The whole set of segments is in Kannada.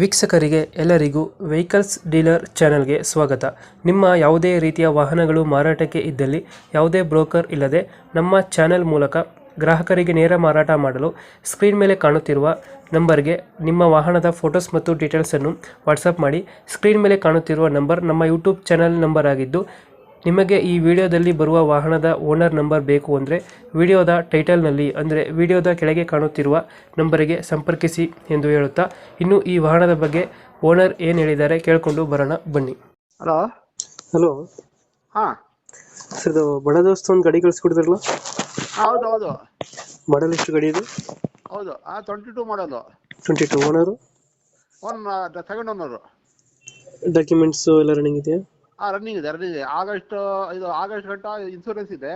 ವೀಕ್ಷಕರಿಗೆ ಎಲ್ಲರಿಗೂ ವೆಹಿಕಲ್ಸ್ ಡೀಲರ್ ಚಾನೆಲ್ಗೆ ಸ್ವಾಗತ. ನಿಮ್ಮ ಯಾವುದೇ ರೀತಿಯ ವಾಹನಗಳು ಮಾರಾಟಕ್ಕೆ ಇದ್ದಲ್ಲಿ ಯಾವುದೇ ಬ್ರೋಕರ್ ಇಲ್ಲದೆ ನಮ್ಮ ಚಾನೆಲ್ ಮೂಲಕ ಗ್ರಾಹಕರಿಗೆ ನೇರ ಮಾರಾಟ ಮಾಡಲು ಸ್ಕ್ರೀನ್ ಮೇಲೆ ಕಾಣುತ್ತಿರುವ ನಂಬರ್ಗೆ ನಿಮ್ಮ ವಾಹನದ ಫೋಟೋಸ್ ಮತ್ತು ಡೀಟೇಲ್ಸನ್ನು ವಾಟ್ಸಪ್ ಮಾಡಿ. ಸ್ಕ್ರೀನ್ ಮೇಲೆ ಕಾಣುತ್ತಿರುವ ನಂಬರ್ ನಮ್ಮ ಯೂಟ್ಯೂಬ್ ಚಾನೆಲ್ ನಂಬರ್ ಆಗಿದ್ದು, ನಿಮಗೆ ಈ ವಿಡಿಯೋದಲ್ಲಿ ಬರುವ ವಾಹನದ ಓನರ್ ನಂಬರ್ ಬೇಕು ಅಂದರೆ ವಿಡಿಯೋದ ಟೈಟಲ್ನಲ್ಲಿ ಅಂದರೆ ವಿಡಿಯೋದ ಕೆಳಗೆ ಕಾಣುತ್ತಿರುವ ನಂಬರಿಗೆ ಸಂಪರ್ಕಿಸಿ ಎಂದು ಹೇಳುತ್ತಾ, ಇನ್ನು ಈ ವಾಹನದ ಬಗ್ಗೆ ಓನರ್ ಏನು ಹೇಳಿದ್ದಾರೆ ಕೇಳಿಕೊಂಡು ಬರೋಣ ಬನ್ನಿ. ಹಲೋ. ಹಲೋ ಹಾ ಸರ್, ಇದು ಬಡ ದೋಸ್ತ ಒಂದು ಗಾಡಿ ಕಳಿಸ್ಕೊಡಿದ್ರಲ್ಲ, ಹೌದು ಹೌದು ಮಾಡಲ್ ಎಷ್ಟು ಗಾಡಿ ಇದು? ಹೌದು 22 ಮಾಡಲು. 22. ಓನರು? Second owner. ಡಾಕ್ಯುಮೆಂಟ್ಸ್ ಎಲ್ಲ ರನ್ನಿಂಗ್ ಇದೆಯಾ? ರನ್ನಿಂಗ್ ಇದೆ. ಆಗಸ್ಟ್ ಗಂಟ ಇನ್ಸೂರೆನ್ಸ್ ಇದೆ.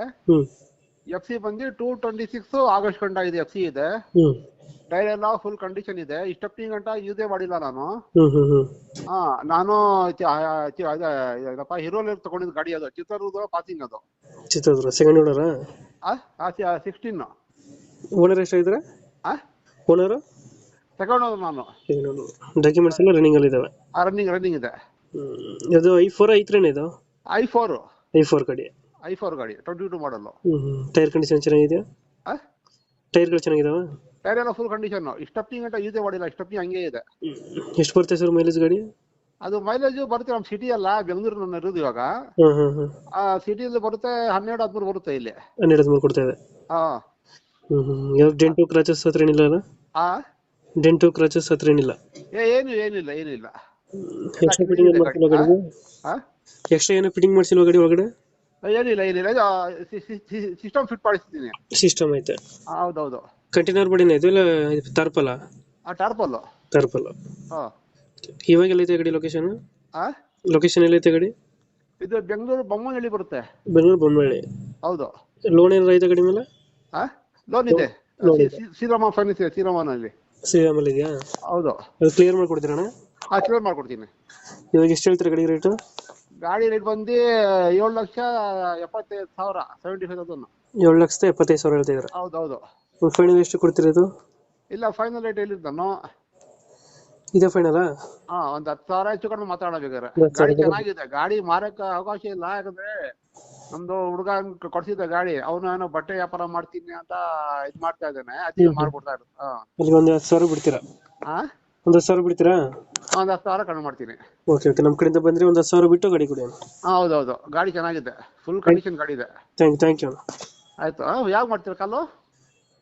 ಎಫ್ ಸಿ ಬಂದು 226 ಆಗಸ್ಟ್ ಗಂಟ ಇದೆ. ಎಫ್ ಸಿ ಇದೆ. ಟೈರ್ ಎಲ್ಲ ಫುಲ್ ಕಂಡೀಷನ್ ಇದೆ. ಇಷ್ಟೊತ್ತಿನ ಗಂಟ ಯೂಸೇ ಮಾಡಿಲ್ಲ ನಾನು. ನಾನು ಹೀರೋಲಿ ತಗೊಂಡಿದ್ದು ಗಾಡಿ. ಅದು ಚಿತ್ರದುರ್ಗ ಪಾಸಿಂಗ್. ಅದು ಚಿತ್ರದುರ್ಗ ಸೆಕೆಂಡ್ ಓನರಾ? 16. ಓನರ್ ಎಷ್ಟಾಗಿದ್ದಾರೆ? ಓನರು ಸೆಕೆಂಡ್ ಓನರ್ ನಾನು. ಡಾಕ್ಯುಮೆಂಟ್ಸ್ ಎಲ್ಲ ರನ್ನಿಂಗ್ ಅಲ್ಲಿ ಇದಾವೆ? ರನ್ನಿಂಗ್ ಇದೆ. ಅದು i4 i3 ಇದು? i4 ಗಾಡಿ. i4 ಗಾಡಿ 22 ಮಾಡಲು. ಟೈರ್ ಕಂಡೀಷನ್ ಚೆನ್ನಾಗಿದೆಯಾ? ಟೈರ್ಗಳು ಚೆನ್ನಾಗಿದಾವ? ಟೈರ್ ಎಲ್ಲ ಫುಲ್ ಕಂಡೀಷನ್. ಇಷ್ಟಪ್ನಿ ಗಂಟ ಯೂಸೇ ಮಾಡಿಲ್ಲ. ಇಷ್ಟಪ್ನಿ ಹಂಗೆ ಇದೆ. ಎಷ್ಟು ಬರುತ್ತೆ ಸರ್ ಮೈಲೇಜ್ ಗಾಡಿ? ಅದು ಮೈಲೇಜ್ ಬರುತ್ತೆ. ನಮ್ಮ ಸಿಟಿ ಅಲ್ಲ, ಬೆಂಗಳೂರು ನಾನು ಇರೋದು ಇವಾಗ. ಸಿಟಿಯಲ್ಲಿ ಬರುತ್ತೆ 12-13 ಬರುತ್ತೆ ಇಲ್ಲಿ. 12-13 ಕೊಡ್ತಾ ಇದೆ. ಯಾವ್ದು ಡೆಂಟು ಕ್ರಾಚಸ್ ಹತ್ರ ಏನಿಲ್ಲ ಅಲ್ಲ? ಡೆಂಟು ಕ್ರಾಚಸ್ ಹತ್ರ ಏನಿಲ್ಲ? ಏನಿಲ್ಲ. ಎಕ್ಸ್ಟ್ರಾ ಫಿಟ್ಟಿಂಗ್ ಮಾಡ್ಸಿಲ್ವ ಗಾಡಿಗೆ? ಎಕ್ಸ್ಟ್ರಾ ಏನೋ ಫಿಟ್ಟಿಂಗ್ ಮಾಡ್ಸಿಲ್ವ ಗಾಡಿ ಒಳಗಡೆ? ಏನಿಲ್ಲ. ಸಿಸ್ಟಮ್ ಫಿಟ್ ಮಾಡಿಸ್ತೀನಿ. ಸಿಸ್ಟಮ್ ಐತೆ? ಹೌದೌದು. ಕಂಟೈನರ್ ಬಾಡಿನ ಇದು ಇಲ್ಲ ತಾರ್ಪಲ? ಟಾರ್ಪಲ್. ಇವಾಗ ಎಲ್ಲೈತೆ ಗಾಡಿ ಲೊಕೇಶನ್? ಲೊಕೇಶನ್ ಎಲ್ಲೈತೆ ಗಾಡಿ? ಇದು ಬೆಂಗಳೂರು ಬೊಮ್ಮನಹಳ್ಳಿ ಬರುತ್ತೆ. ಬೆಂಗಳೂರು ಬೊಮ್ಮನಹಳ್ಳಿ. ಹೌದು. ಲೋನ್ ಏನಾರ ಐತೆ ಗಾಡಿ ಮೇಲೆ? ಲೋನ್ ಇದೆ. ಶ್ರೀರಾಮ ಫೈನಾನ್ಸ್ ಇದೆ. ಶ್ರೀರಾಮಲ್ಲಿ ಇದೆಯಾ? ಹೌದು. ಅದು ಕ್ಲಿಯರ್ ಮಾಡ್ಕೊಡ್ತೀರಣ್ಣ? ಕ್ಲಿಯರ್ ಮಾಡ್ಕೊಡ್ತೀನಿ. ಇವಾಗ ಎಷ್ಟು ಹೇಳ್ತೀರಾ ಗಾಡಿ ರೇಟು? ಗಾಡಿ ರೇಟ್ ಬಂದು 7,75,000. 75,000. 7,75,000 ಹೇಳ್ತಿದ್ದೀರಾ? ಹೌದೌದು. ಫೈನಲ್ ಎಷ್ಟು ಕೊಡ್ತೀರಾ? ಇಲ್ಲ, ಫೈನಲ್ ರೇಟ್ ಹೇಳಿದ್ದು ನಾನು. ಇದೇ ಫೈನಲಾ? ಒಂದ್ 10,000 ಹೆಚ್ಚು ಕಡಿಮೆ ಮಾತಾಡಬೇಕಾದ್ರೆ. ಗಾಡಿ ಚೆನ್ನಾಗಿದೆ. ಗಾಡಿ ಮಾರಕ್ಕೆ ಅವಕಾಶ ಇಲ್ಲ. ಯಾಕಂದ್ರೆ ನಮ್ದು ಹುಡುಗ ಕೊಡ್ಸಿದ್ದ ಗಾಡಿ. ಅವನು ಏನೋ ಬಟ್ಟೆ ವ್ಯಾಪಾರ ಮಾಡ್ತೀನಿ ಅಂತ ಇದ್ ಮಾಡ್ತಾ ಇದ್ದಾನೆ. ಅದಕ್ಕೆ ಮಾಡ್ಕೊಡ್ತಾ ಇರೋದು. ಅಲ್ಲಿ ಒಂದು 10,000 ಬಿಡ್ತೀರಾ? ಒಂದು 10,000 ಬಿಡ್ತೀರಾ? ಒಂದ್ 10,000 ಕಡಿಮೆ ಮಾಡ್ತೀನಿ. ಓಕೆ. ನಮ್ ಕಡೆಯಿಂದ ಬಂದ್ರೆ ಒಂದು 10,000 ಬಿಟ್ಟು ಗಾಡಿ ಕೊಡಿ. ಹೌದೌದು. ಗಾಡಿ ಚೆನ್ನಾಗಿದೆ. ಫುಲ್ ಕಂಡೀಷನ್ ಗಾಡಿ ಇದೆ. Thank you. ಆಯ್ತು. ಯಾವಾಗ ಮಾಡ್ತೀರಾ ಕಾಲು?